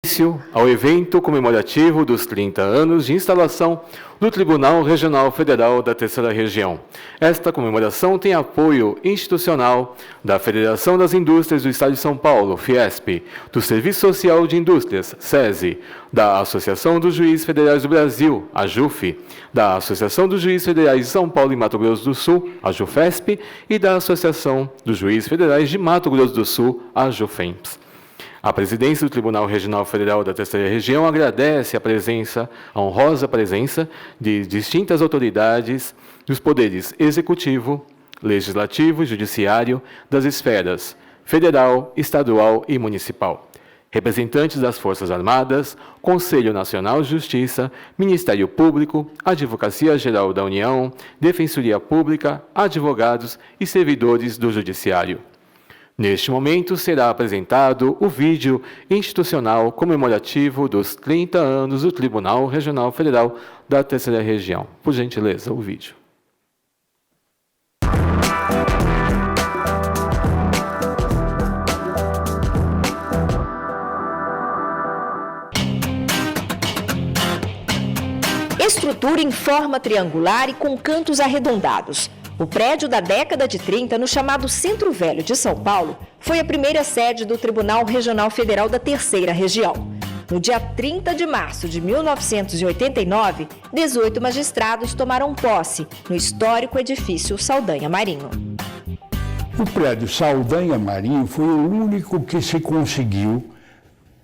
início ao evento comemorativo dos 30 anos de instalação do Tribunal Regional Federal da Terceira Região. Esta comemoração tem apoio institucional da Federação das Indústrias do Estado de São Paulo, Fiesp, do Serviço Social de Indústrias, SESI, da Associação dos Juízes Federais do Brasil, a JUF, da Associação dos Juízes Federais de São Paulo e Mato Grosso do Sul, a JUFESP, e da Associação dos Juízes Federais de Mato Grosso do Sul, a JUFEMPS. A presidência do Tribunal Regional Federal da Terceira Região agradece a honrosa presença de distintas autoridades dos poderes executivo, legislativo e judiciário das esferas federal, estadual e municipal, representantes das Forças Armadas, Conselho Nacional de Justiça, Ministério Público, Advocacia Geral da União, Defensoria Pública, advogados e servidores do Judiciário. Neste momento, será apresentado o vídeo institucional comemorativo dos 30 anos do Tribunal Regional Federal da Terceira Região. Por gentileza, o vídeo. Estrutura em forma triangular e com cantos arredondados. O prédio da década de 30, no chamado Centro Velho de São Paulo, foi a primeira sede do Tribunal Regional Federal da Terceira Região. No dia 30 de março de 1989, 18 magistrados tomaram posse no histórico edifício Saldanha Marinho. O prédio Saldanha Marinho foi o único que se conseguiu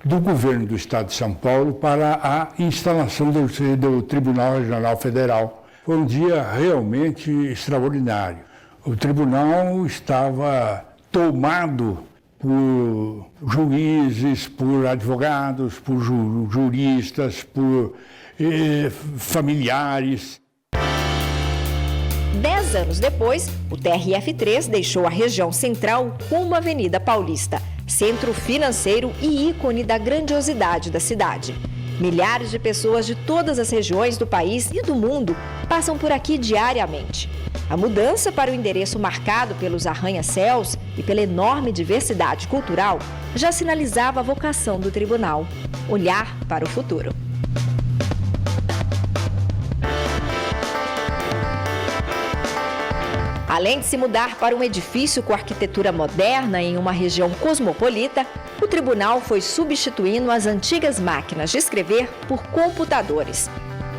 do governo do Estado de São Paulo para a instalação do Tribunal Regional Federal. Foi um dia realmente extraordinário. O tribunal estava tomado por juízes, por advogados, por juristas, por familiares. 10 anos depois, o TRF3 deixou a região central rumo à Avenida Paulista, centro financeiro e ícone da grandiosidade da cidade. Milhares de pessoas de todas as regiões do país e do mundo passam por aqui diariamente. A mudança para o endereço marcado pelos arranha-céus e pela enorme diversidade cultural já sinalizava a vocação do tribunal: olhar para o futuro. Além de se mudar para um edifício com arquitetura moderna em uma região cosmopolita, o tribunal foi substituindo as antigas máquinas de escrever por computadores.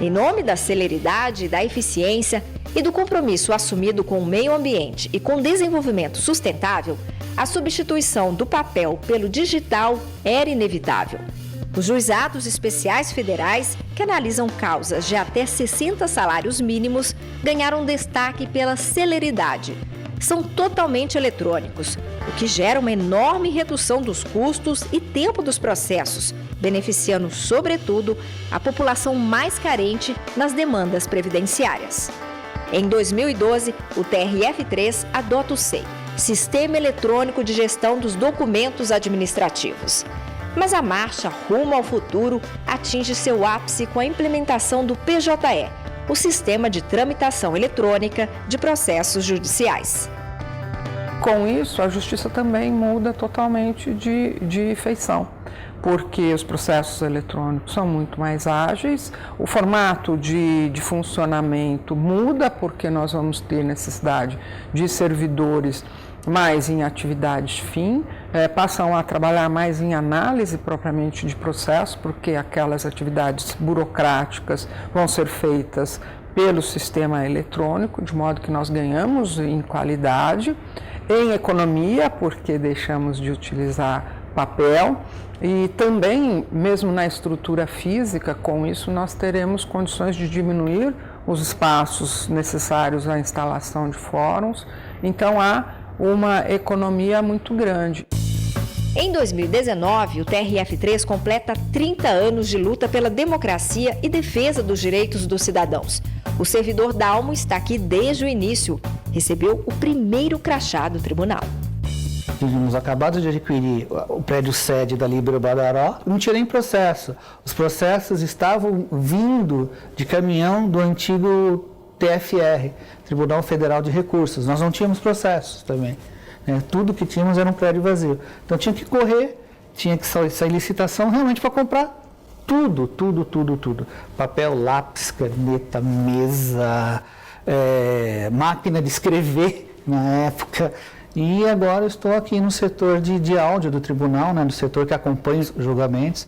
Em nome da celeridade, da eficiência e do compromisso assumido com o meio ambiente e com desenvolvimento sustentável, a substituição do papel pelo digital era inevitável. Os juizados especiais federais, que analisam causas de até 60 salários mínimos, ganharam destaque pela celeridade. São totalmente eletrônicos, o que gera uma enorme redução dos custos e tempo dos processos, beneficiando, sobretudo, a população mais carente nas demandas previdenciárias. Em 2012, o TRF3 adota o SEI, Sistema Eletrônico de Gestão dos Documentos Administrativos. Mas a marcha rumo ao futuro atinge seu ápice com a implementação do PJE, o Sistema de Tramitação Eletrônica de Processos Judiciais. Com isso, a Justiça também muda totalmente de feição, porque os processos eletrônicos são muito mais ágeis, o formato de funcionamento muda, porque nós vamos ter necessidade de servidores mais em atividades fim, passam a trabalhar mais em análise propriamente de processo, porque aquelas atividades burocráticas vão ser feitas pelo sistema eletrônico, de modo que nós ganhamos em qualidade, em economia, porque deixamos de utilizar papel, e também, mesmo na estrutura física, com isso nós teremos condições de diminuir os espaços necessários à instalação de fóruns, então há uma economia muito grande. Em 2019, o TRF3 completa 30 anos de luta pela democracia e defesa dos direitos dos cidadãos. O servidor Dalmo está aqui desde o início. Recebeu o primeiro crachá do tribunal. Tínhamos acabado de adquirir o prédio sede da Líbero Badaró, não tinha nem processo. Os processos estavam vindo de caminhão do antigo TFR, Tribunal Federal de Recursos. Nós não tínhamos processos também. Tudo que tínhamos era um prédio vazio. Então tinha que correr tinha que sair licitação realmente para comprar tudo. Papel, lápis, caneta, mesa, máquina de escrever na época. E agora eu estou aqui no setor de áudio do tribunal, no setor que acompanha os julgamentos.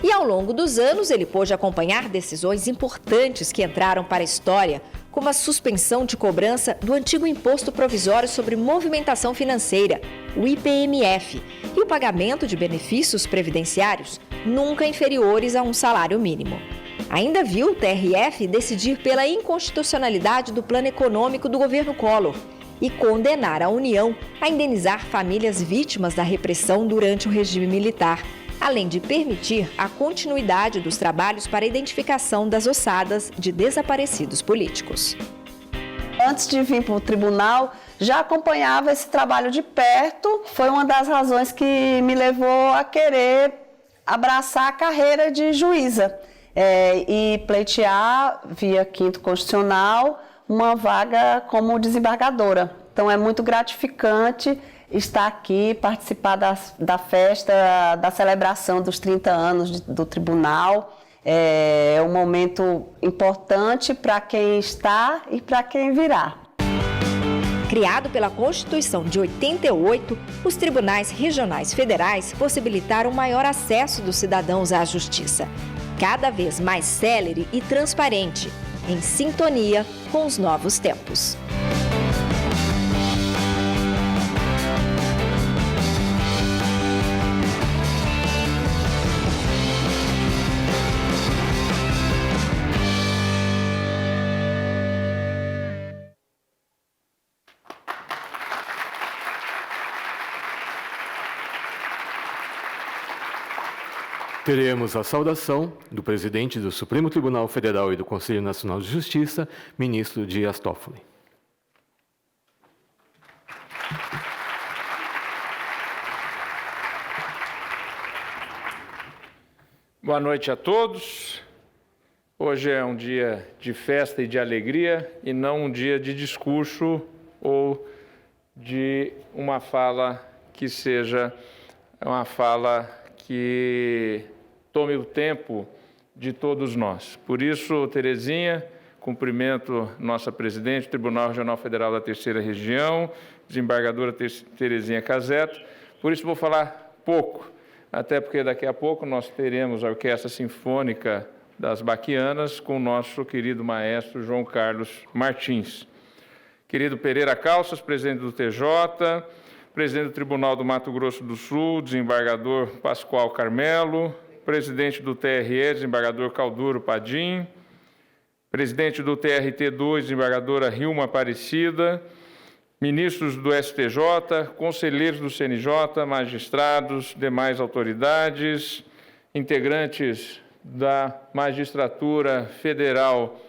E ao longo dos anos, ele pôde acompanhar decisões importantes que entraram para a história, como a suspensão de cobrança do antigo Imposto Provisório sobre Movimentação Financeira, o IPMF, e o pagamento de benefícios previdenciários nunca inferiores a um salário mínimo. Ainda viu o TRF decidir pela inconstitucionalidade do plano econômico do governo Collor e condenar a União a indenizar famílias vítimas da repressão durante o regime militar, além de permitir a continuidade dos trabalhos para a identificação das ossadas de desaparecidos políticos. Antes de vir para o tribunal, já acompanhava esse trabalho de perto. Foi uma das razões que me levou a querer abraçar a carreira de juíza e pleitear, via Quinto Constitucional, uma vaga como desembargadora. Então é muito gratificante estar aqui, participar da festa, da celebração dos 30 anos do tribunal. É um momento importante para quem está e para quem virá. Criado pela Constituição de 88, os tribunais regionais federais possibilitaram maior acesso dos cidadãos à justiça, cada vez mais célere e transparente, em sintonia com os novos tempos. Teremos a saudação do presidente do Supremo Tribunal Federal e do Conselho Nacional de Justiça, ministro Dias Toffoli. Boa noite a todos. Hoje é um dia de festa e de alegria e não um dia de discurso ou de uma fala que seja uma fala que tome o tempo de todos nós. Por isso, Terezinha, cumprimento nossa presidente do Tribunal Regional Federal da Terceira Região, desembargadora Terezinha Caseto. Por isso vou falar pouco, até porque daqui a pouco nós teremos a Orquestra Sinfônica das Baquianas com o nosso querido maestro João Carlos Martins. Querido Pereira Calças, presidente do TJ, presidente do Tribunal do Mato Grosso do Sul, desembargador Pascoal Carmelo, presidente do TRE, desembargador Calduro Padim, presidente do TRT2, desembargadora Rilma Aparecida, ministros do STJ, conselheiros do CNJ, magistrados, demais autoridades, integrantes da Magistratura Federal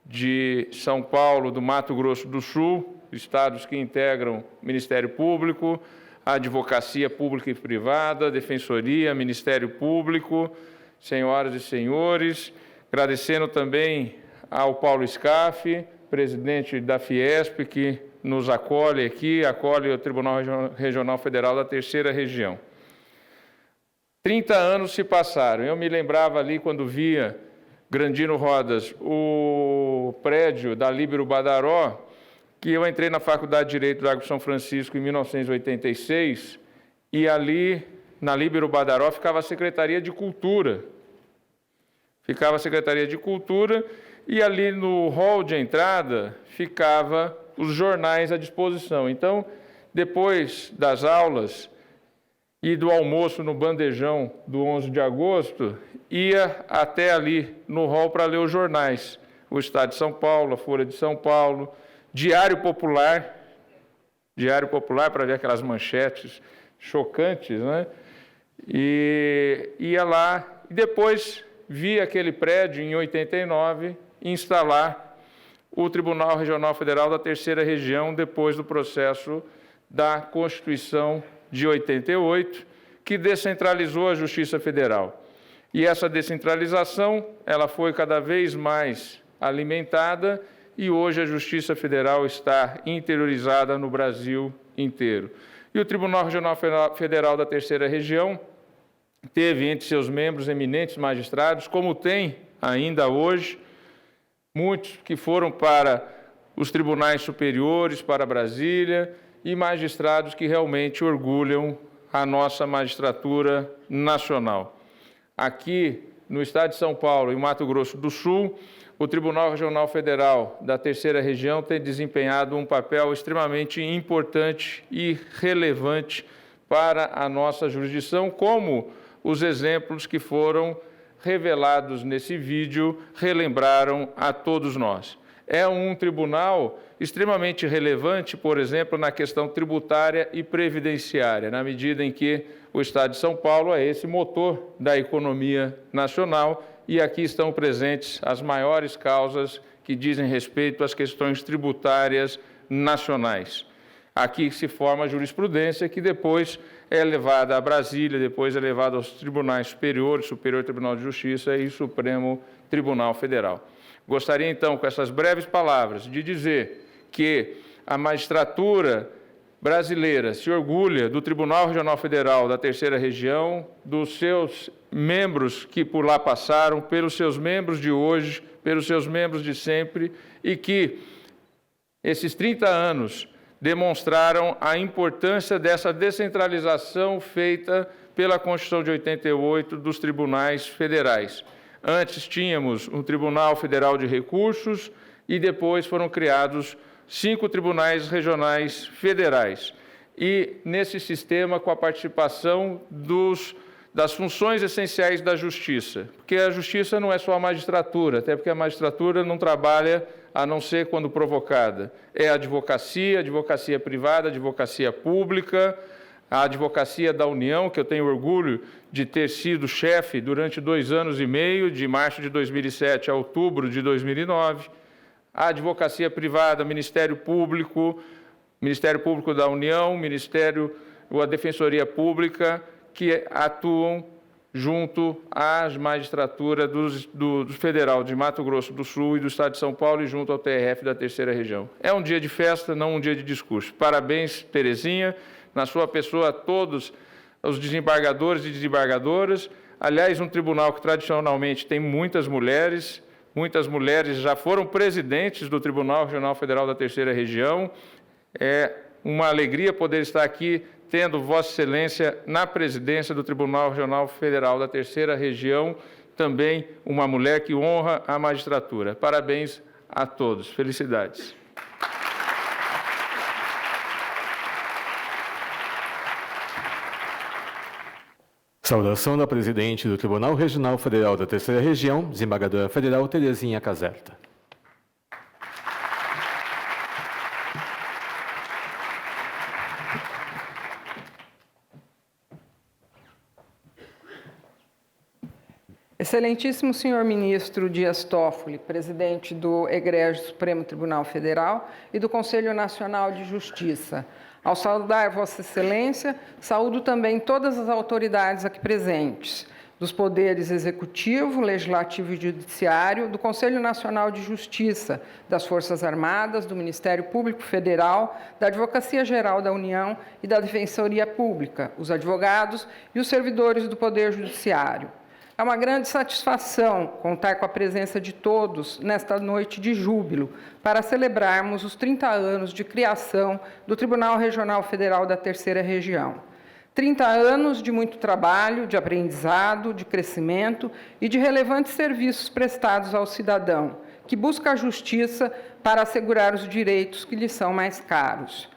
de São Paulo, do Mato Grosso do Sul, estados que integram o Ministério Público, a Advocacia Pública e Privada, Defensoria, Ministério Público, senhoras e senhores, agradecendo também ao Paulo Scaff, presidente da Fiesp, que nos acolhe aqui, acolhe o Tribunal Regional Federal da Terceira Região. 30 anos se passaram. Eu me lembrava ali, quando via Grandino Rodas, o prédio da Líbero Badaró, que eu entrei na Faculdade de Direito do Largo São Francisco em 1986, e ali, na Líbero Badaró, ficava a Secretaria de Cultura. Ficava a Secretaria de Cultura, e ali no hall de entrada ficava os jornais à disposição. Então, depois das aulas e do almoço no bandejão do 11 de agosto, ia até ali no hall para ler os jornais. O Estado de São Paulo, a Folha de São Paulo, Diário Popular para ver aquelas manchetes chocantes, né? E ia lá, e depois vi aquele prédio, em 89, instalar o Tribunal Regional Federal da Terceira Região, depois do processo da Constituição de 88, que descentralizou a Justiça Federal. E essa descentralização, ela foi cada vez mais alimentada, e hoje a Justiça Federal está interiorizada no Brasil inteiro. E o Tribunal Regional Federal da Terceira Região teve entre seus membros eminentes magistrados, como tem ainda hoje, muitos que foram para os tribunais superiores, para Brasília, e magistrados que realmente orgulham a nossa magistratura nacional. Aqui, no estado de São Paulo e Mato Grosso do Sul, o Tribunal Regional Federal da Terceira Região tem desempenhado um papel extremamente importante e relevante para a nossa jurisdição, como os exemplos que foram revelados nesse vídeo relembraram a todos nós. É um tribunal extremamente relevante, por exemplo, na questão tributária e previdenciária, na medida em que o Estado de São Paulo é esse motor da economia nacional e aqui estão presentes as maiores causas que dizem respeito às questões tributárias nacionais. Aqui se forma a jurisprudência que depois é levada a Brasília, depois é levada aos tribunais superiores, Superior Tribunal de Justiça e Supremo Tribunal Federal. Gostaria, então, com essas breves palavras, de dizer que a magistratura brasileira se orgulha do Tribunal Regional Federal da Terceira Região, dos seus membros que por lá passaram, pelos seus membros de hoje, pelos seus membros de sempre, e que esses 30 anos demonstraram a importância dessa descentralização feita pela Constituição de 88 dos tribunais federais. Antes tínhamos um Tribunal Federal de Recursos e depois foram criados 5 tribunais regionais federais. E nesse sistema, com a participação das funções essenciais da Justiça, porque a Justiça não é só a magistratura, até porque a magistratura não trabalha a não ser quando provocada. É a advocacia privada, a advocacia pública, a Advocacia da União, que eu tenho orgulho de ter sido chefe durante 2 anos e meio, de março de 2007 a outubro de 2009, a Advocacia Privada, Ministério Público da União, a Defensoria Pública, que atuam junto às magistraturas do Federal de Mato Grosso do Sul e do Estado de São Paulo e junto ao TRF da Terceira Região. É um dia de festa, não um dia de discurso. Parabéns, Terezinha, na sua pessoa, a todos os desembargadores e desembargadoras. Aliás, um tribunal que tradicionalmente tem muitas mulheres já foram presidentes do Tribunal Regional Federal da Terceira Região. É uma alegria poder estar aqui tendo Vossa Excelência na presidência do Tribunal Regional Federal da Terceira Região, também uma mulher que honra a magistratura. Parabéns a todos. Felicidades. Saudação da presidente do Tribunal Regional Federal da Terceira Região, desembargadora federal Terezinha Caserta. Excelentíssimo senhor ministro Dias Toffoli, presidente do Egrégio Supremo Tribunal Federal e do Conselho Nacional de Justiça. Ao saudar Vossa Excelência, saúdo também todas as autoridades aqui presentes, dos poderes Executivo, Legislativo e Judiciário, do Conselho Nacional de Justiça, das Forças Armadas, do Ministério Público Federal, da Advocacia Geral da União e da Defensoria Pública, os advogados e os servidores do Poder Judiciário. É uma grande satisfação contar com a presença de todos nesta noite de júbilo para celebrarmos os 30 anos de criação do Tribunal Regional Federal da Terceira Região. 30 anos de muito trabalho, de aprendizado, de crescimento e de relevantes serviços prestados ao cidadão, que busca a justiça para assegurar os direitos que lhe são mais caros.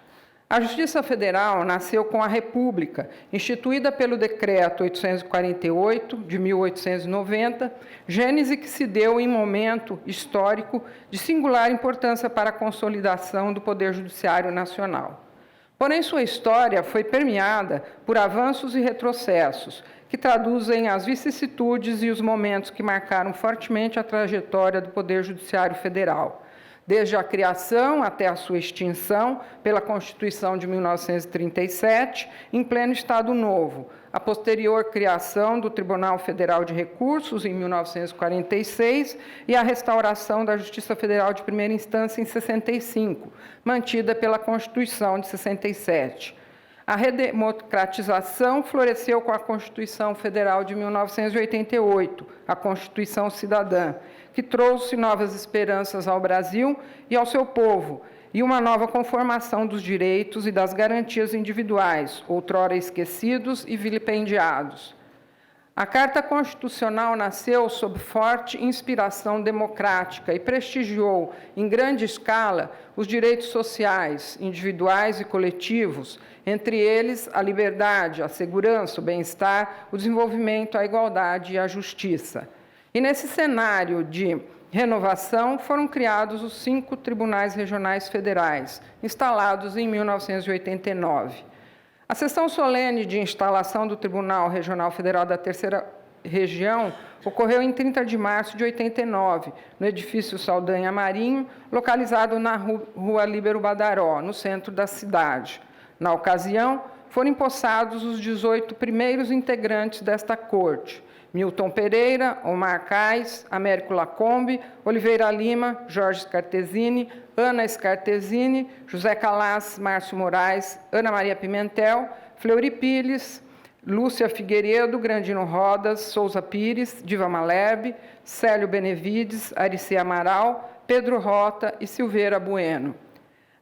A Justiça Federal nasceu com a República, instituída pelo Decreto 848, de 1890, gênese que se deu em momento histórico de singular importância para a consolidação do Poder Judiciário Nacional. Porém, sua história foi permeada por avanços e retrocessos, que traduzem as vicissitudes e os momentos que marcaram fortemente a trajetória do Poder Judiciário Federal. Desde a criação até a sua extinção pela Constituição de 1937, em pleno Estado Novo, a posterior criação do Tribunal Federal de Recursos, em 1946, e a restauração da Justiça Federal de Primeira Instância, em 65, mantida pela Constituição de 67. A redemocratização floresceu com a Constituição Federal de 1988, a Constituição Cidadã, que trouxe novas esperanças ao Brasil e ao seu povo, e uma nova conformação dos direitos e das garantias individuais, outrora esquecidos e vilipendiados. A Carta Constitucional nasceu sob forte inspiração democrática e prestigiou, em grande escala, os direitos sociais, individuais e coletivos, entre eles a liberdade, a segurança, o bem-estar, o desenvolvimento, a igualdade e a justiça. E nesse cenário de renovação foram criados os 5 tribunais regionais federais, instalados em 1989. A sessão solene de instalação do Tribunal Regional Federal da Terceira Região ocorreu em 30 de março de 89, no edifício Saldanha Marinho, localizado na Rua Líbero Badaró, no centro da cidade. Na ocasião, foram empossados os 18 primeiros integrantes desta corte: Milton Pereira, Omar Cais, Américo Lacombe, Oliveira Lima, Jorge Scartesini, Ana Scartesini, José Calas, Márcio Moraes, Ana Maria Pimentel, Fleury Pires, Lúcia Figueiredo, Grandino Rodas, Souza Pires, Diva Malherbe, Célio Benevides, Arici Amaral, Pedro Rota e Silveira Bueno.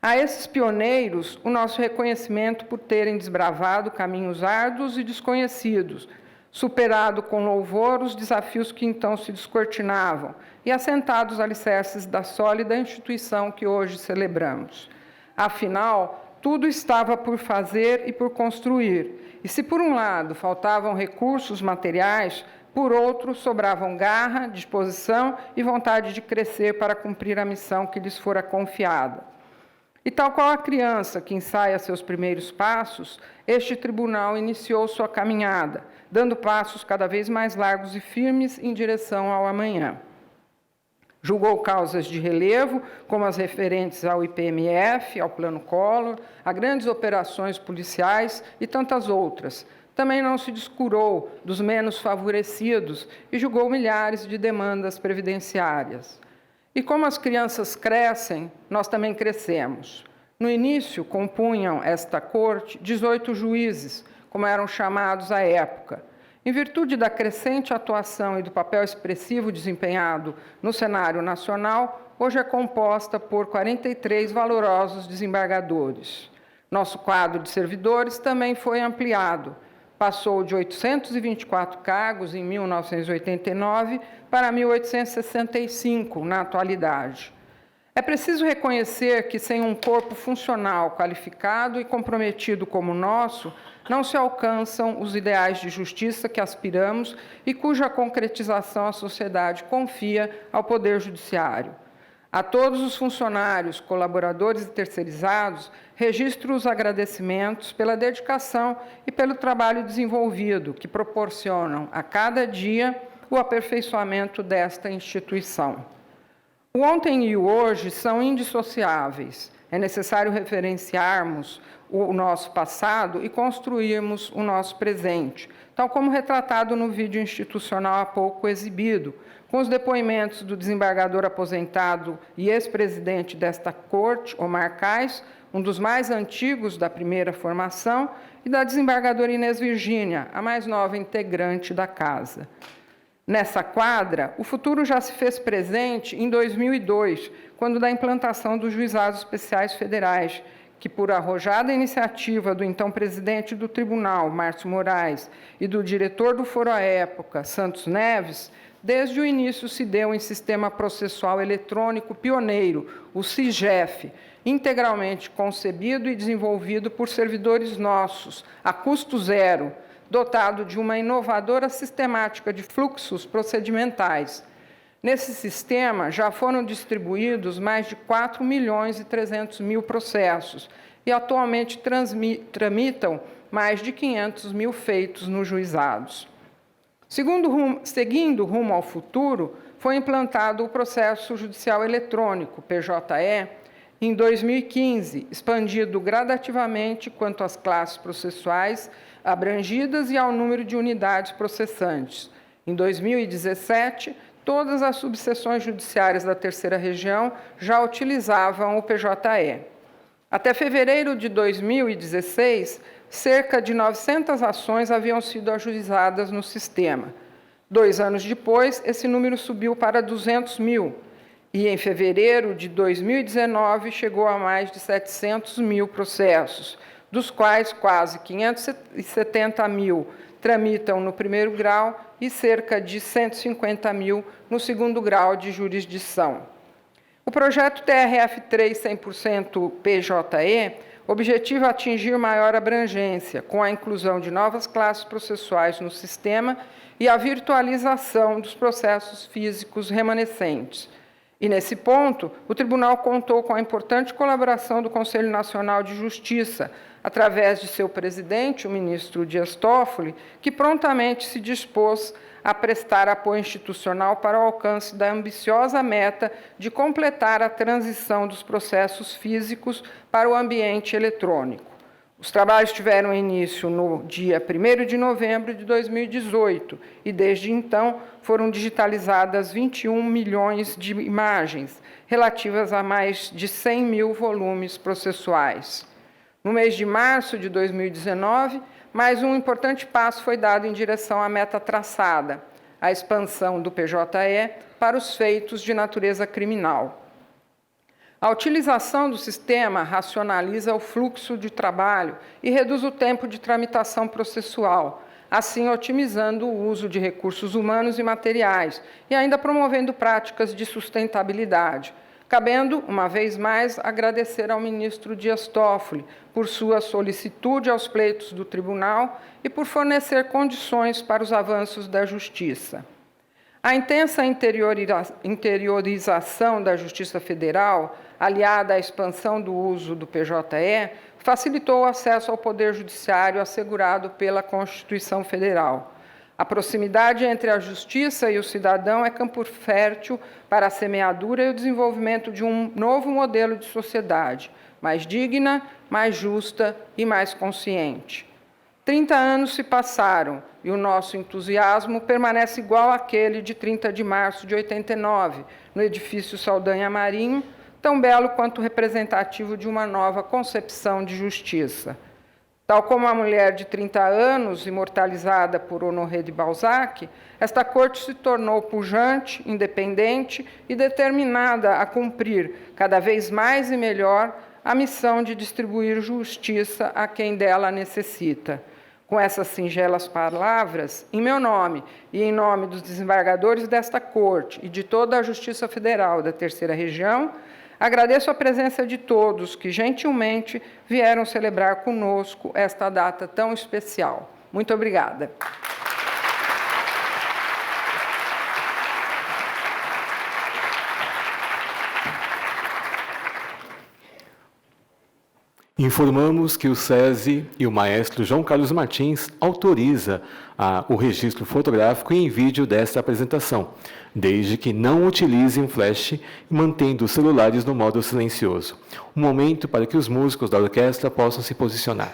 A esses pioneiros, o nosso reconhecimento por terem desbravado caminhos árduos e desconhecidos, superado com louvor os desafios que então se descortinavam e assentado os alicerces da sólida instituição que hoje celebramos. Afinal, tudo estava por fazer e por construir, e se por um lado faltavam recursos materiais, por outro sobravam garra, disposição e vontade de crescer para cumprir a missão que lhes fora confiada. E tal qual a criança que ensaia seus primeiros passos, este tribunal iniciou sua caminhada, dando passos cada vez mais largos e firmes em direção ao amanhã. Julgou causas de relevo, como as referentes ao IPMF, ao Plano Collor, a grandes operações policiais e tantas outras. Também não se descurou dos menos favorecidos e julgou milhares de demandas previdenciárias. E como as crianças crescem, nós também crescemos. No início, compunham esta corte 18 juízes, como eram chamados à época. Em virtude da crescente atuação e do papel expressivo desempenhado no cenário nacional, hoje é composta por 43 valorosos desembargadores. Nosso quadro de servidores também foi ampliado. Passou de 824 cargos em 1989 para 1.865 na atualidade. É preciso reconhecer que, sem um corpo funcional, qualificado e comprometido como o nosso, não se alcançam os ideais de justiça que aspiramos e cuja concretização a sociedade confia ao Poder Judiciário. A todos os funcionários, colaboradores e terceirizados, registro os agradecimentos pela dedicação e pelo trabalho desenvolvido, que proporcionam a cada dia o aperfeiçoamento desta instituição. O ontem e o hoje são indissociáveis. É necessário referenciarmos o nosso passado e construirmos o nosso presente, tal como retratado no vídeo institucional há pouco exibido, com os depoimentos do desembargador aposentado e ex-presidente desta corte, Omar Cais, um dos mais antigos da primeira formação, e da desembargadora Inês Virgínia, a mais nova integrante da casa. Nessa quadra, o futuro já se fez presente em 2002, quando da implantação dos juizados especiais federais, que, por arrojada iniciativa do então presidente do tribunal, Márcio Moraes, e do diretor do foro à época, Santos Neves, desde o início se deu em sistema processual eletrônico pioneiro, o SIGEF, integralmente concebido e desenvolvido por servidores nossos, a custo zero, dotado de uma inovadora sistemática de fluxos procedimentais. Nesse sistema, já foram distribuídos mais de 4.300.000 processos e atualmente tramitam mais de 500.000 feitos nos juizados. Seguindo rumo ao futuro, foi implantado o processo judicial eletrônico, PJE, em 2015, expandido gradativamente quanto às classes processuais abrangidas e ao número de unidades processantes. Em 2017, todas as subseções judiciárias da Terceira Região já utilizavam o PJE. Até fevereiro de 2016, cerca de 900 ações haviam sido ajuizadas no sistema. 2 anos depois, esse número subiu para 200 mil, e em fevereiro de 2019 chegou a mais de 700 mil processos, dos quais quase 570 mil tramitam no primeiro grau e cerca de 150 mil no segundo grau de jurisdição. O projeto TRF3 100% PJE objetiva atingir maior abrangência, com a inclusão de novas classes processuais no sistema e a virtualização dos processos físicos remanescentes. E, nesse ponto, o Tribunal contou com a importante colaboração do Conselho Nacional de Justiça, através de seu presidente, o ministro Dias Toffoli, que prontamente se dispôs a prestar apoio institucional para o alcance da ambiciosa meta de completar a transição dos processos físicos para o ambiente eletrônico. Os trabalhos tiveram início no dia 1º de novembro de 2018 e, desde então, foram digitalizadas 21 milhões de imagens, relativas a mais de 100 mil volumes processuais. No mês de março de 2019, mais um importante passo foi dado em direção à meta traçada, a expansão do PJE para os feitos de natureza criminal. A utilização do sistema racionaliza o fluxo de trabalho e reduz o tempo de tramitação processual, assim otimizando o uso de recursos humanos e materiais e ainda promovendo práticas de sustentabilidade, cabendo, uma vez mais, agradecer ao ministro Dias Toffoli por sua solicitude aos pleitos do Tribunal e por fornecer condições para os avanços da Justiça. A intensa interiorização da Justiça Federal, aliada à expansão do uso do PJE, facilitou o acesso ao Poder Judiciário assegurado pela Constituição Federal. A proximidade entre a Justiça e o cidadão é campo fértil para a semeadura e o desenvolvimento de um novo modelo de sociedade, mais digna, mais justa e mais consciente. 30 anos se passaram e o nosso entusiasmo permanece igual àquele de 30 de março de 89, no edifício Saldanha Marinho, tão belo quanto representativo de uma nova concepção de justiça. Tal como a mulher de 30 anos, imortalizada por Honoré de Balzac, esta corte se tornou pujante, independente e determinada a cumprir, cada vez mais e melhor, a missão de distribuir justiça a quem dela necessita. Com essas singelas palavras, em meu nome e em nome dos desembargadores desta Corte e de toda a Justiça Federal da Terceira Região, agradeço a presença de todos que gentilmente vieram celebrar conosco esta data tão especial. Muito obrigada. Informamos que o SESI e o maestro João Carlos Martins autoriza o registro fotográfico e em vídeo desta apresentação, desde que não utilizem flash, mantendo os celulares no modo silencioso. Um momento para que os músicos da orquestra possam se posicionar.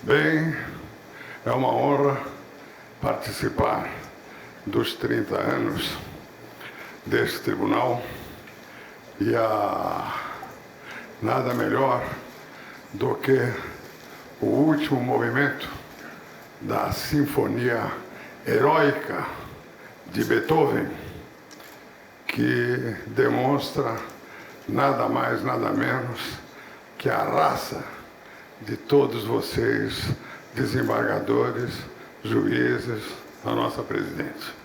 Bem, é uma honra participar dos 30 anos deste tribunal e nada melhor do que o último movimento da Sinfonia Heróica de Beethoven, que demonstra nada mais, nada menos que a raça de todos vocês, desembargadores, juízes, a nossa presidente.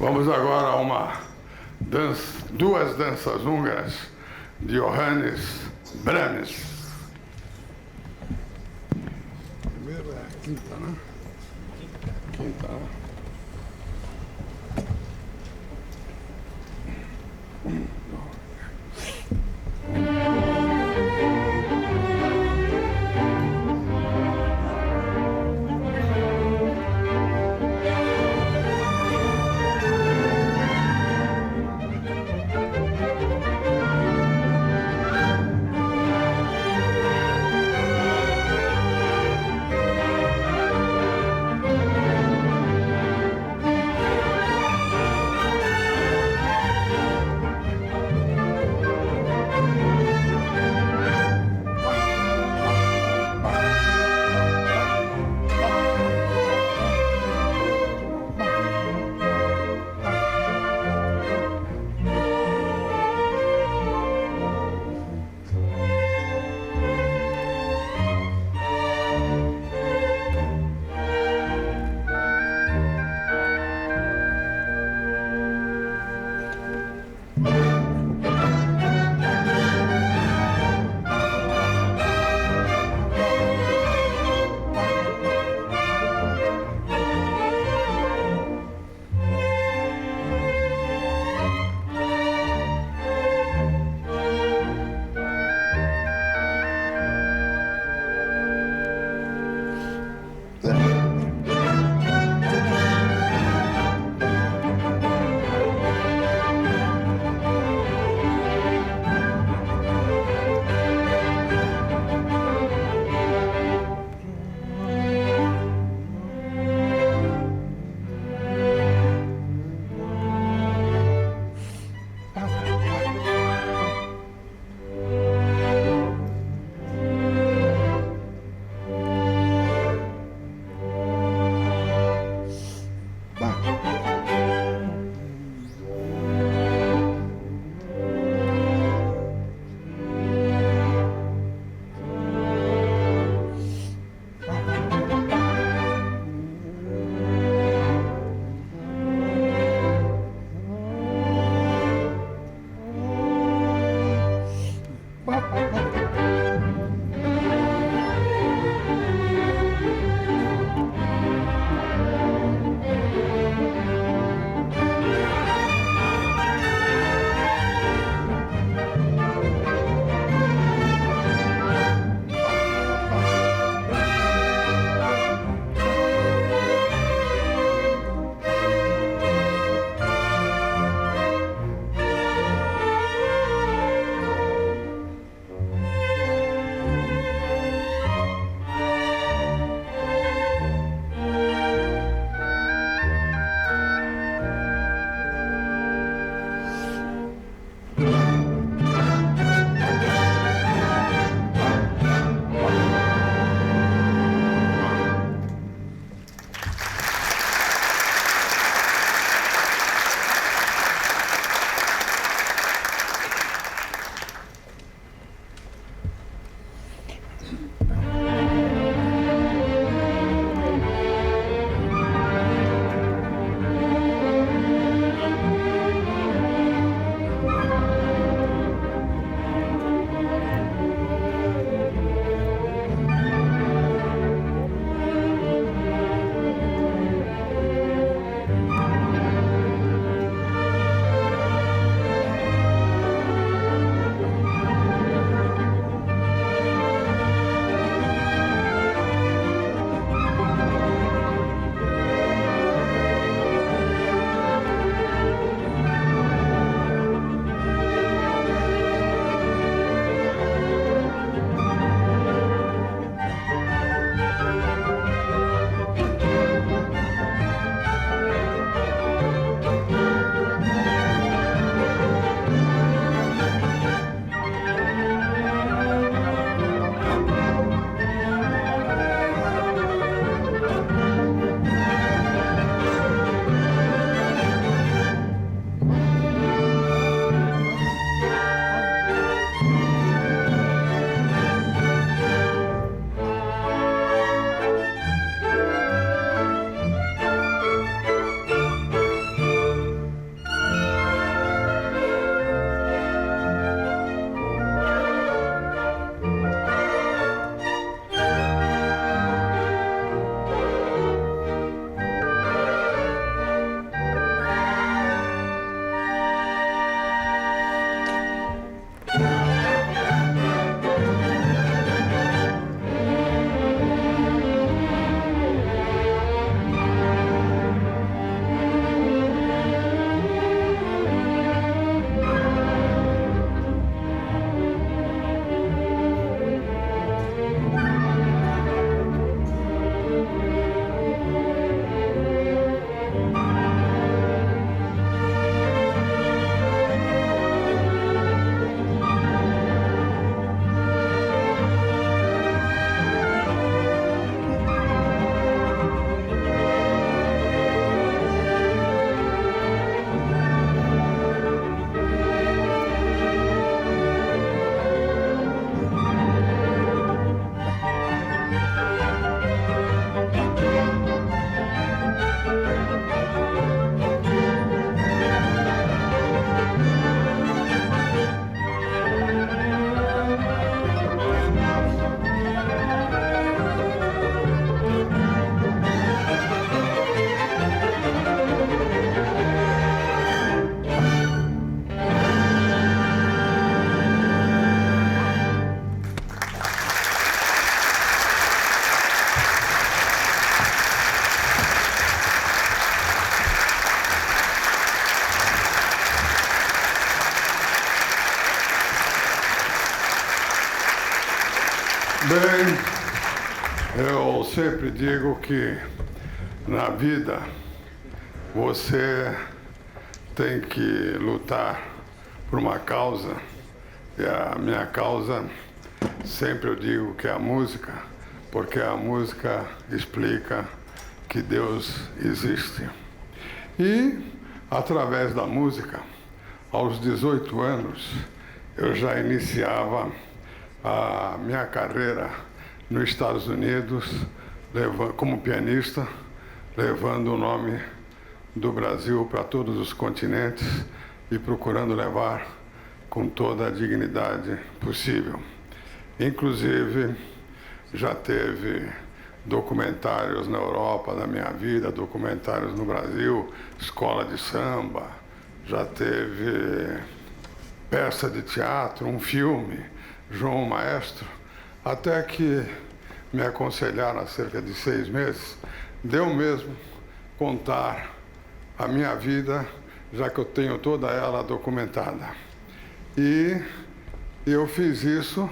Vamos agora a duas danças húngaras de Johannes Brahms. Primeiro é a quinta, né? Quinta, né? Bem, eu sempre digo que na vida você tem que lutar por uma causa, e a minha causa, sempre eu digo que é a música, porque a música explica que Deus existe. E, através da música, aos 18 anos, eu já iniciava a minha carreira nos Estados Unidos, como pianista, levando o nome do Brasil para todos os continentes e procurando levar com toda a dignidade possível. Inclusive, já teve documentários na Europa da minha vida, documentários no Brasil, escola de samba, já teve peça de teatro, um filme, João Maestro, até que me aconselharam há cerca de 6 meses, de eu mesmo contar a minha vida, já que eu tenho toda ela documentada. E eu fiz isso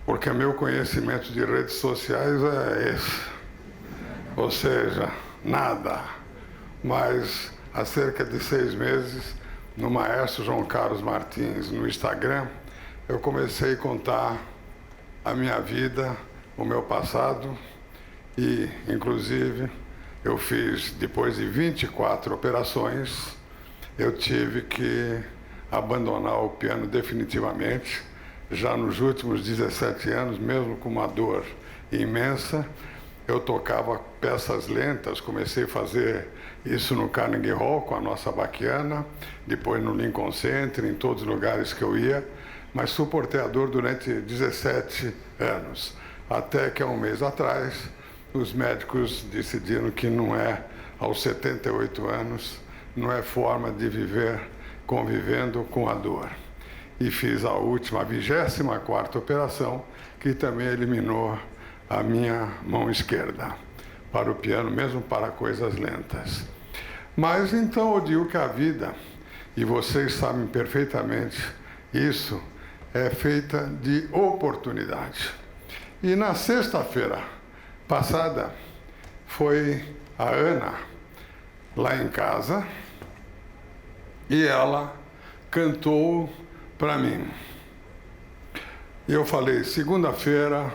porque meu conhecimento de redes sociais é esse, ou seja, nada. Mas há cerca de 6 meses, no Maestro João Carlos Martins, no Instagram, eu comecei a contar a minha vida, o meu passado, e, inclusive, eu fiz, depois de 24 operações, eu tive que abandonar o piano definitivamente, já nos últimos 17 anos, mesmo com uma dor imensa. Eu tocava peças lentas, comecei a fazer isso no Carnegie Hall com a nossa baquiana, depois no Lincoln Center, em todos os lugares que eu ia, mas suportei a dor durante 17 anos, até que há um mês atrás, os médicos decidiram que não é, aos 78 anos, não é forma de viver convivendo com a dor. E fiz a última, a 24ª operação, que também eliminou a minha mão esquerda para o piano, mesmo para coisas lentas. Mas então eu digo que a vida, e vocês sabem perfeitamente isso, é feita de oportunidade. E na sexta-feira passada, foi a Ana, lá em casa, e ela cantou para mim. E eu falei, segunda-feira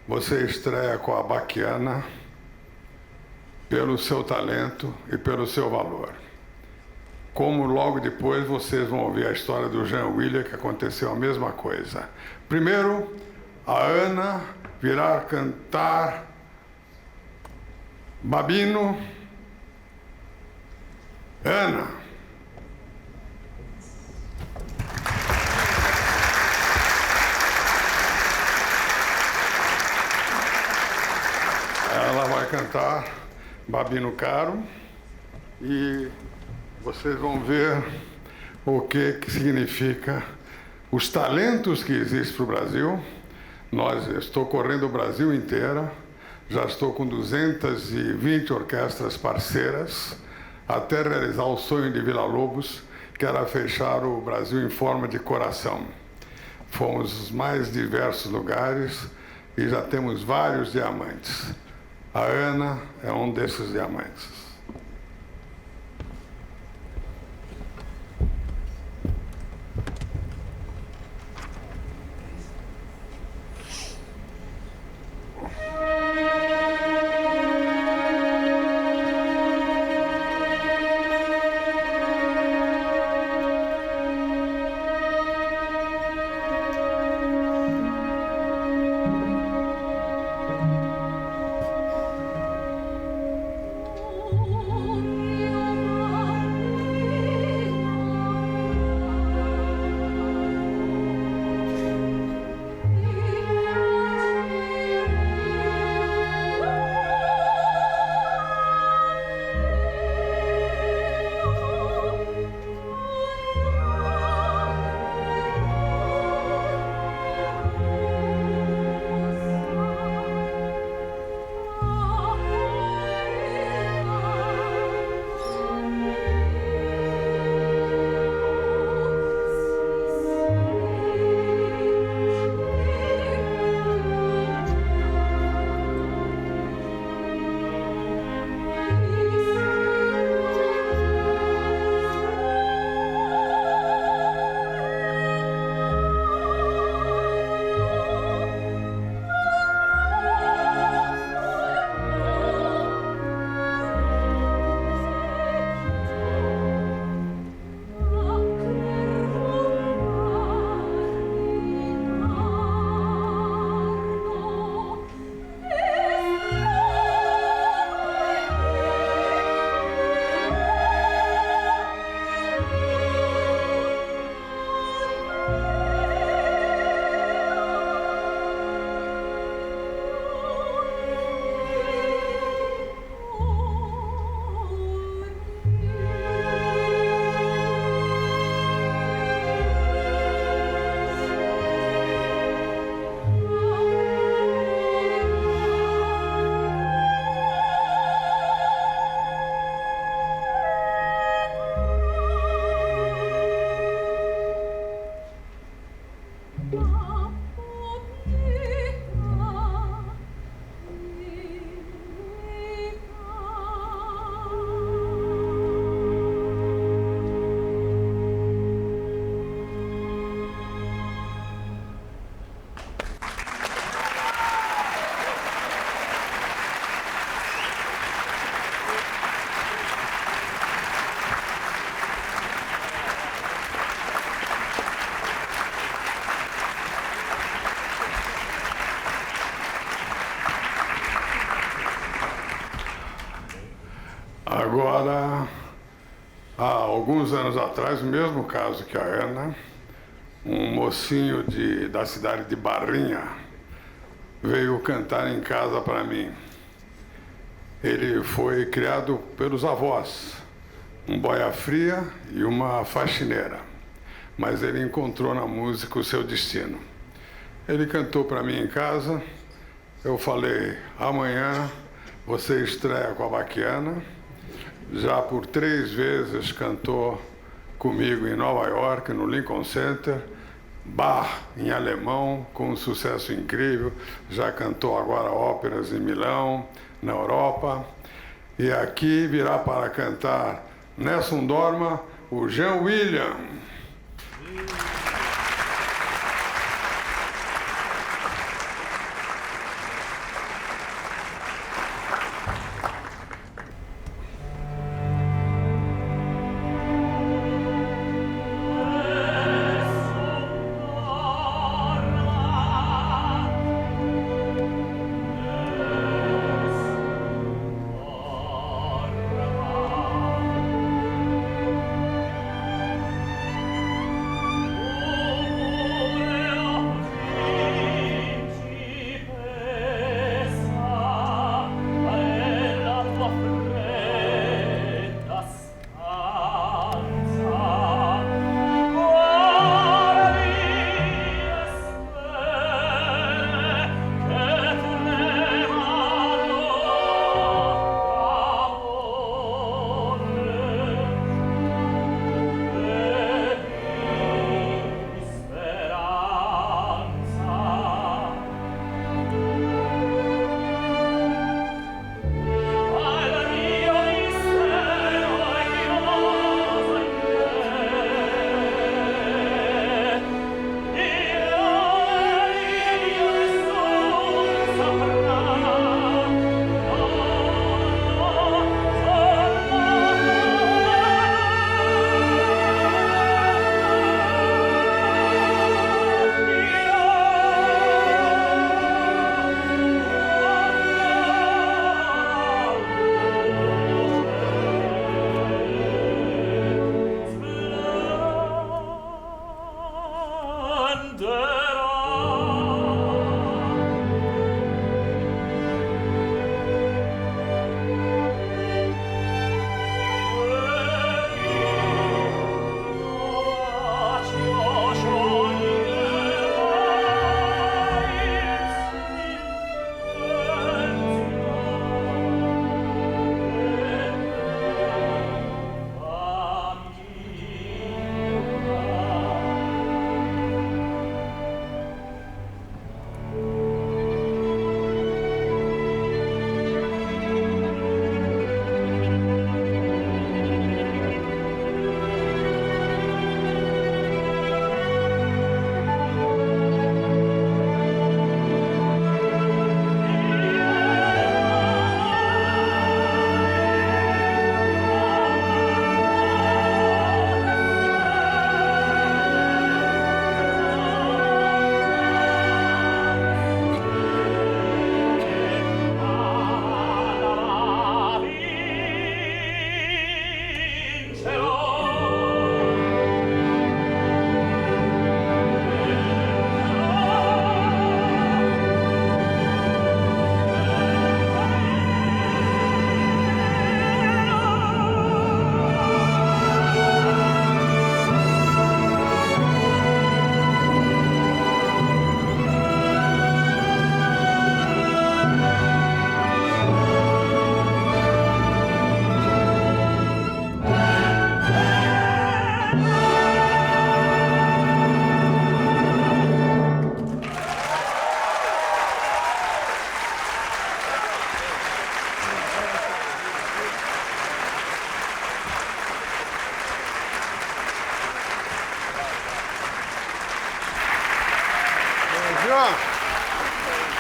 você estreia com a baquiana pelo seu talento e pelo seu valor. Como logo depois vocês vão ouvir a história do Jean William, que aconteceu a mesma coisa. Primeiro, a Ana virá cantar Babino. Ana. Ela vai cantar Babino Caro e vocês vão ver o que significa os talentos que existem para o Brasil. Estou correndo o Brasil inteiro, já estou com 220 orquestras parceiras, até realizar o sonho de Villa-Lobos, que era fechar o Brasil em forma de coração. Fomos os mais diversos lugares e já temos vários diamantes. A Ana é um desses diamantes. Oh Agora, há alguns anos atrás, o mesmo caso que a Ana, um mocinho da cidade de Barrinha veio cantar em casa para mim. Ele foi criado pelos avós, um boia fria e uma faxineira, mas ele encontrou na música o seu destino. Ele cantou para mim em casa, eu falei, amanhã você estreia com a Baquiana. Já por 3 vezes cantou comigo em Nova York, no Lincoln Center, Bach em alemão, com um sucesso incrível. Já cantou agora óperas em Milão, na Europa. E aqui virá para cantar Nessun Dorma, o Jean William.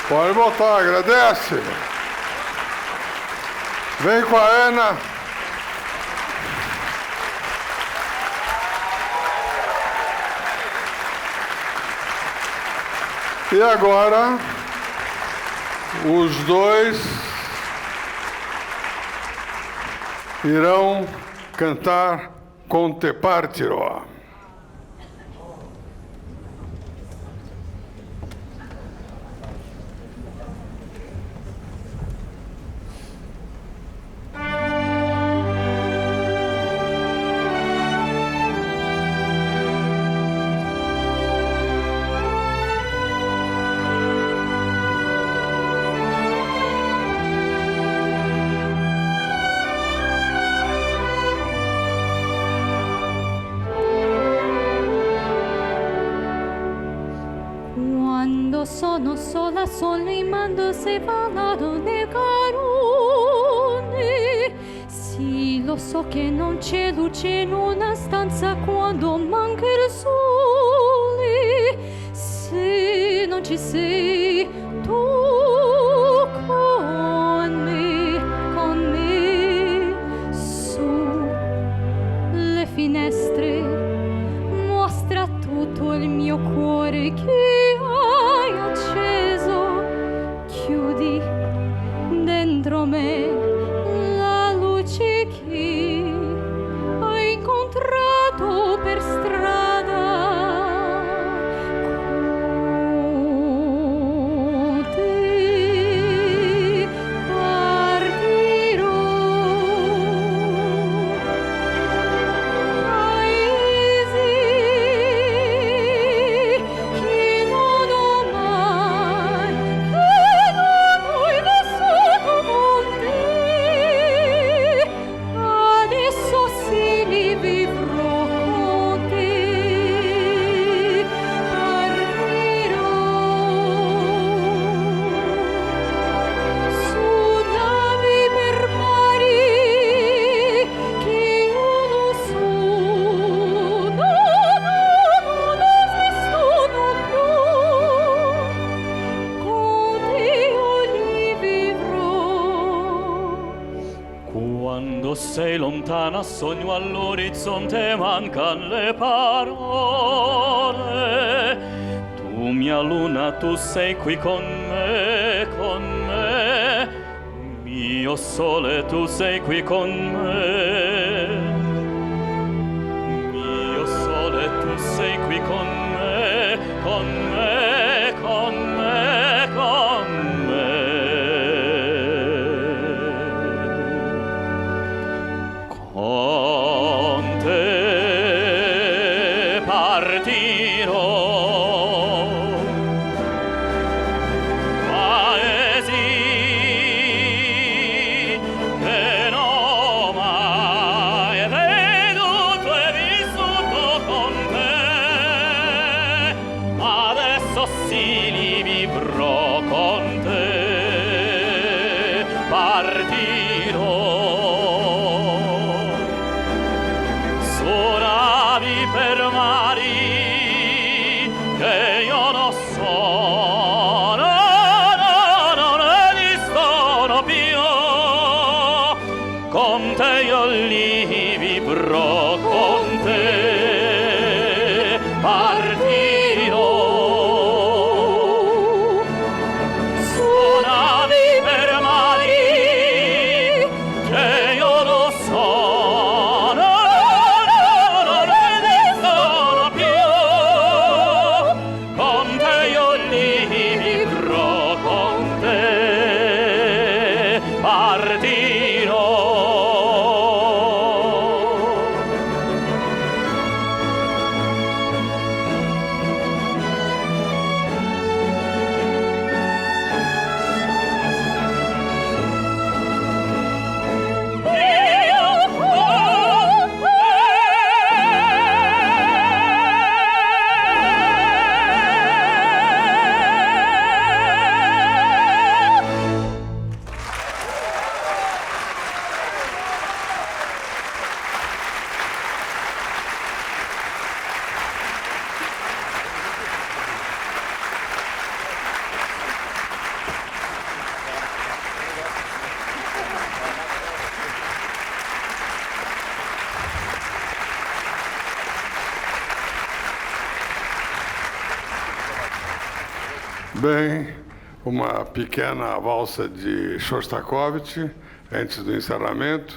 Pode voltar, agradece. Vem com a Ana. E agora, os dois irão cantar Conte Partiro. Sono sola, solo in mando se parlato nel carone. Sì, lo so che non c'è luce in una stanza quando manca il sole. Se non ci sei tu con me, su le finestre mostra tutto il mio cuore che hai acceso, chiudi dentro me la luce che hai incontrato per strada. Con te partirò. Quando sei lontana sogno all'orizzonte mancan le parole. Tu mia luna, tu sei qui con me, mio sole, tu sei qui con me. Mio sole, tu sei qui con me, con me, con me, con me. Con te partirò. Paesi che non ho mai veduto e vissuto con te, adesso sì li vivrò con te. Partirò. Suonavi per mari che io non so, non esistono più. Con te io li vivrò, con te partirò. Suonavi per mari che io non so, non esistono più. Con te io li vivrò, con te partirò. Bem, uma pequena valsa de Shostakovich antes do encerramento,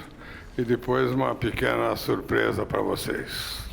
e depois uma pequena surpresa para vocês.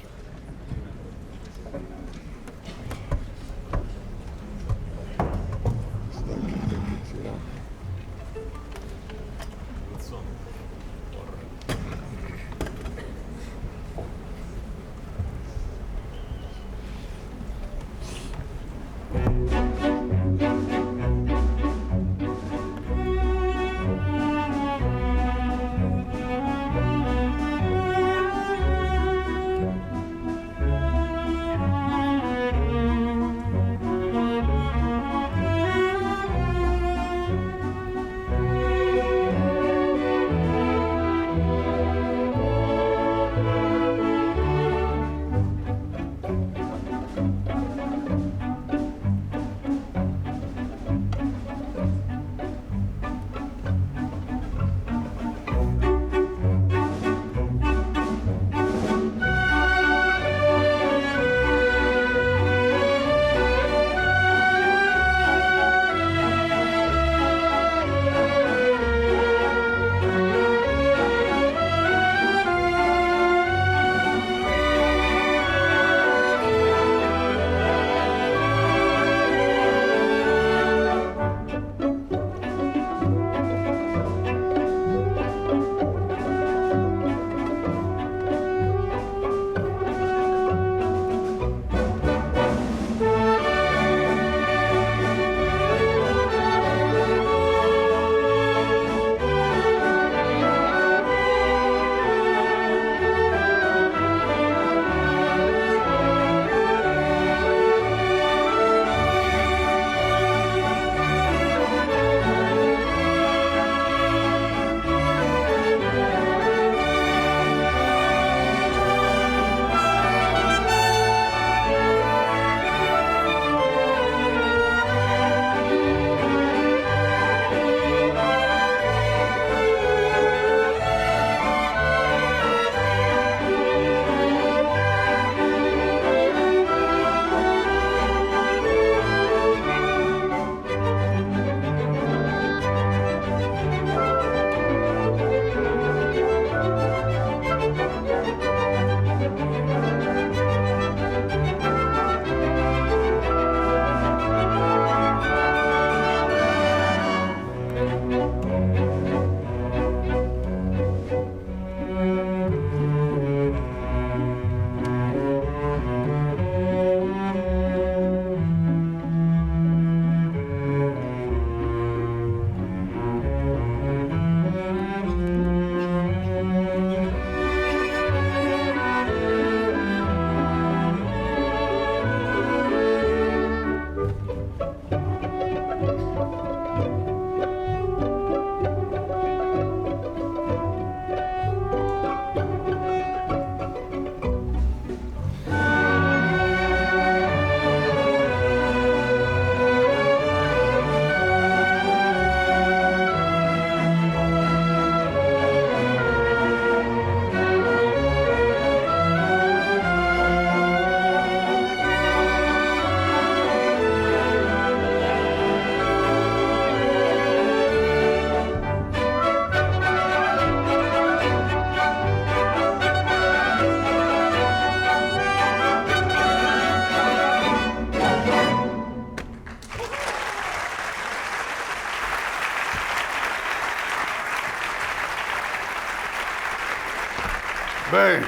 Bem,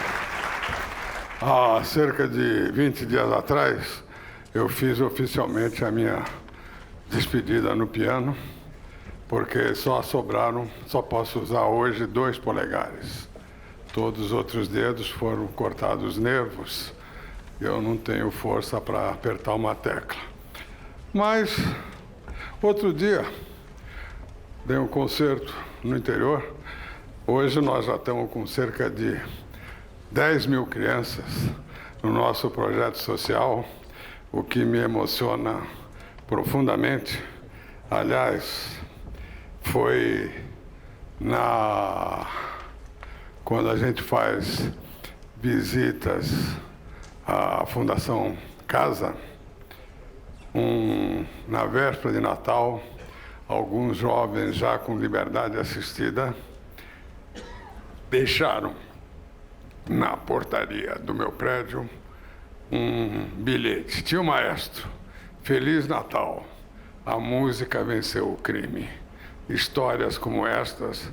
há cerca de 20 dias atrás, eu fiz oficialmente a minha despedida no piano, porque só posso usar hoje 2 polegares. Todos os outros dedos foram cortados nervos. Eu não tenho força para apertar uma tecla. Mas, outro dia, dei um concerto no interior. Hoje nós já estamos com cerca de 10 mil crianças no nosso projeto social, o que me emociona profundamente. Aliás, foi quando a gente faz visitas à Fundação Casa, na véspera de Natal, alguns jovens já com liberdade assistida deixaram na portaria do meu prédio um bilhete. Tinha o maestro: Feliz Natal, a música venceu o crime. Histórias como estas,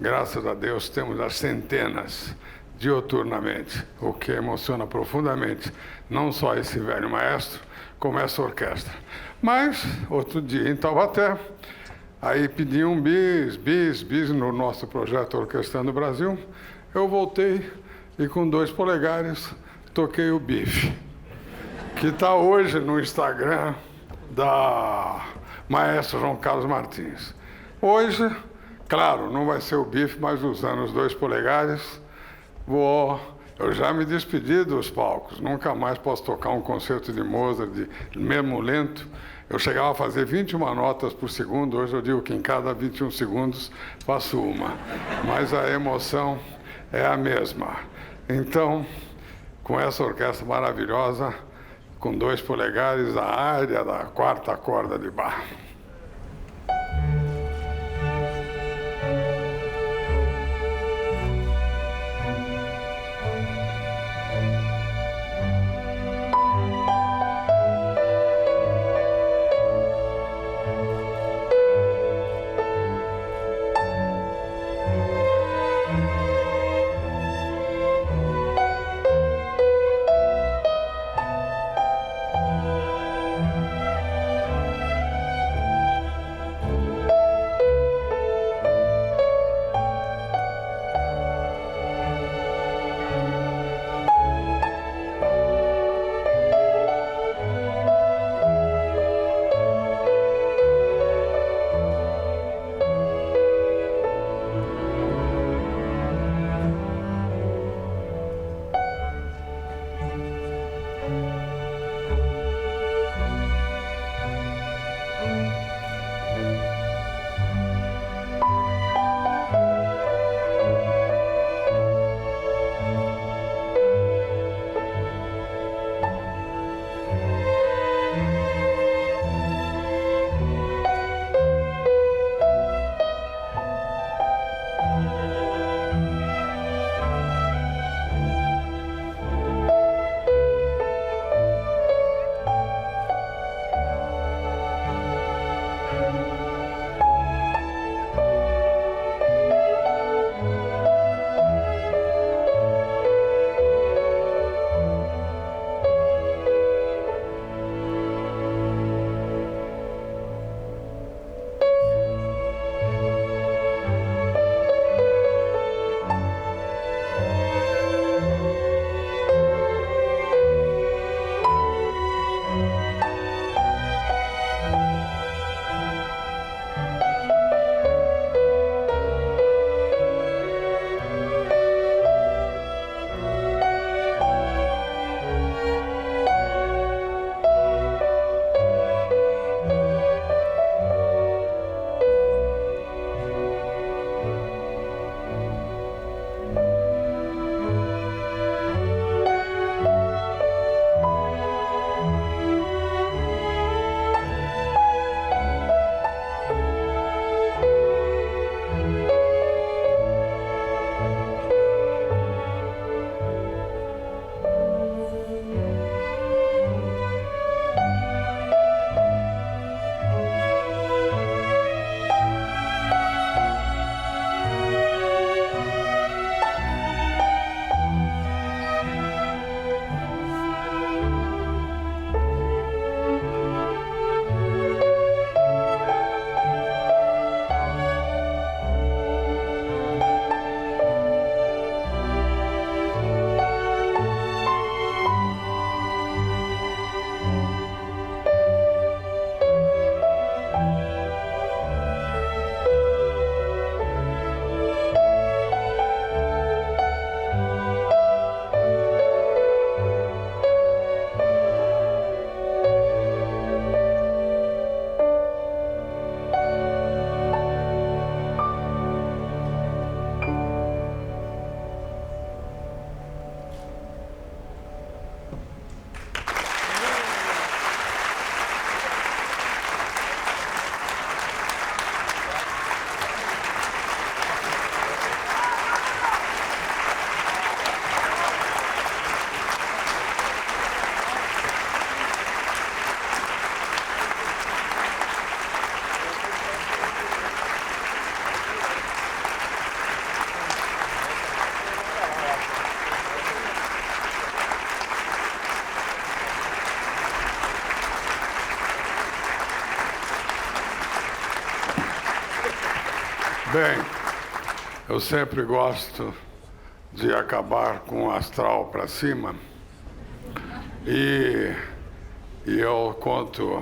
graças a Deus, temos as centenas dioturnamente, o que emociona profundamente não só esse velho maestro, como essa orquestra. Mas, outro dia em Taubaté, aí pediam um bis no nosso projeto Orquestrando o Brasil. Eu voltei e com 2 polegares toquei o bife, que está hoje no Instagram da maestra João Carlos Martins. Hoje, claro, não vai ser o bife, mas usando os 2 polegares, eu já me despedi dos palcos, nunca mais posso tocar um concerto de Mozart, mesmo lento. Eu chegava a fazer 21 notas por segundo, hoje eu digo que em cada 21 segundos faço uma, mas a emoção é a mesma. Então, com essa orquestra maravilhosa, com 2 polegares, a área da 4ª corda de Bach. Bem, eu sempre gosto de acabar com o astral para cima e eu conto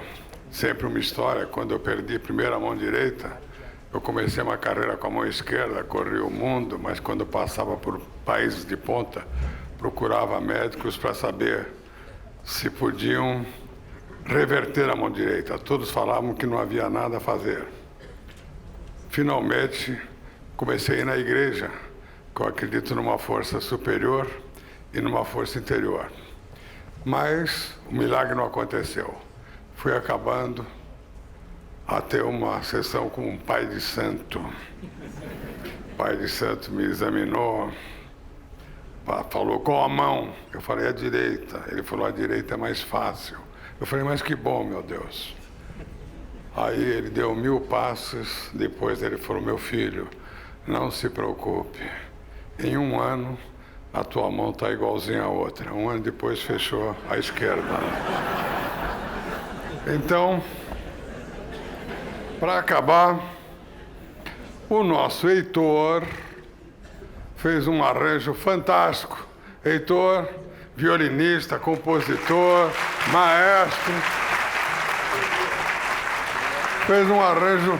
sempre uma história. Quando eu perdi primeiro a mão direita, eu comecei uma carreira com a mão esquerda, corri o mundo, mas quando passava por países de ponta, procurava médicos para saber se podiam reverter a mão direita. Todos falavam que não havia nada a fazer. Finalmente, comecei a ir na igreja, que eu acredito numa força superior e numa força interior. Mas o milagre não aconteceu. Fui acabando a ter uma sessão com um pai de santo. O pai de santo me examinou, falou: qual a mão? Eu falei: a direita. Ele falou: a direita é mais fácil. Eu falei: mas que bom, meu Deus. Aí ele deu 1000 passos, depois ele falou: meu filho, não se preocupe, em 1 ano a tua mão está igualzinha à outra. 1 ano depois fechou a esquerda. Então, para acabar, o nosso Heitor fez um arranjo fantástico. Heitor, violinista, compositor, maestro, fez um arranjo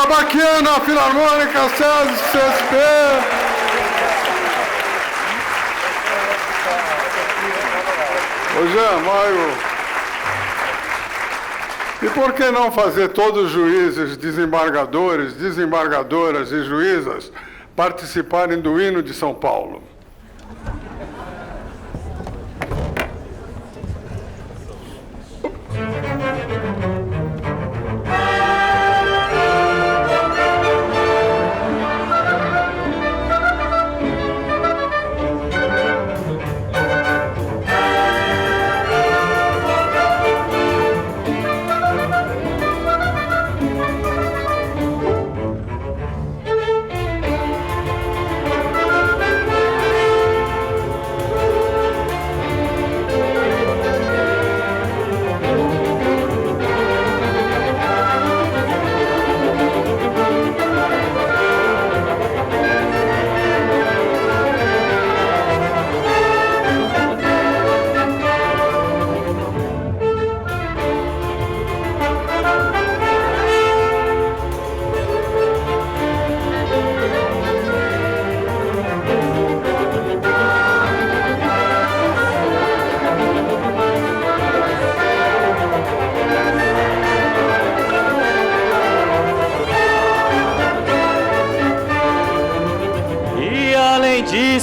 Baquiana, Filarmônica, SESI, CSP. Ô Jean, Maio. E por que não fazer todos os juízes, desembargadores, desembargadoras e juízas participarem do hino de São Paulo?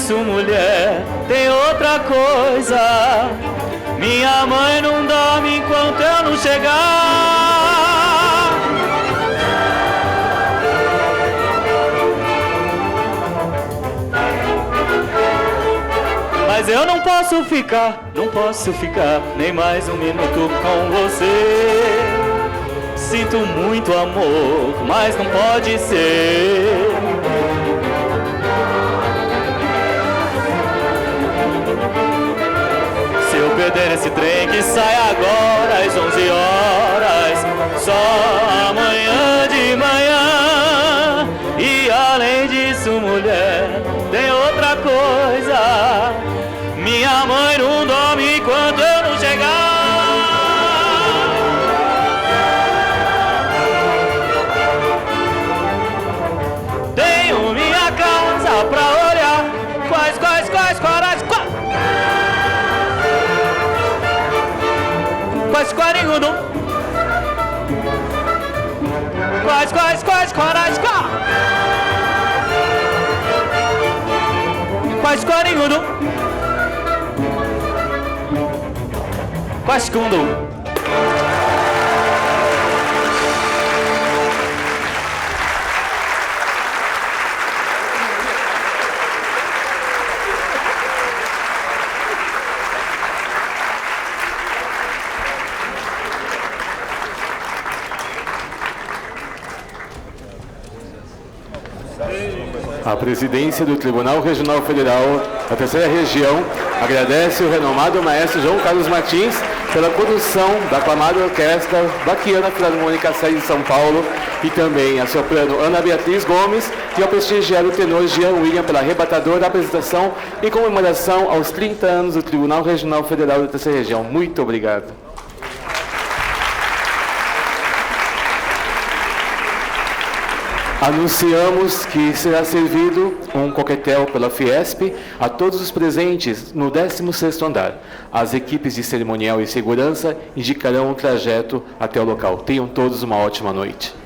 disso, mulher, tem outra coisa. Minha mãe não dorme enquanto eu não chegar. Mas eu não posso ficar nem mais um minuto com você. Sinto muito amor, mas não pode ser. Se eu perder esse trem que sai agora às 11 horas, só amanhã de manhã. E além disso, mulher, tem outra coisa. Minha mãe não dorme enquanto eu não chegar. Tenho minha casa pra olhar. Quais, quarinhudo. Quais, quarinhudo. Quais, quarinhudo. Quais, segundo. A presidência do Tribunal Regional Federal da Terceira Região agradece o renomado maestro João Carlos Martins pela condução da aclamada orquestra Baquiana Filarmônica Sede de São Paulo e também a soprano Ana Beatriz Gomes e ao prestigiado tenor Jean William pela arrebatadora apresentação em comemoração aos 30 anos do Tribunal Regional Federal da Terceira Região. Muito obrigado. Anunciamos que será servido um coquetel pela Fiesp a todos os presentes no 16º andar. As equipes de cerimonial e segurança indicarão o trajeto até o local. Tenham todos uma ótima noite.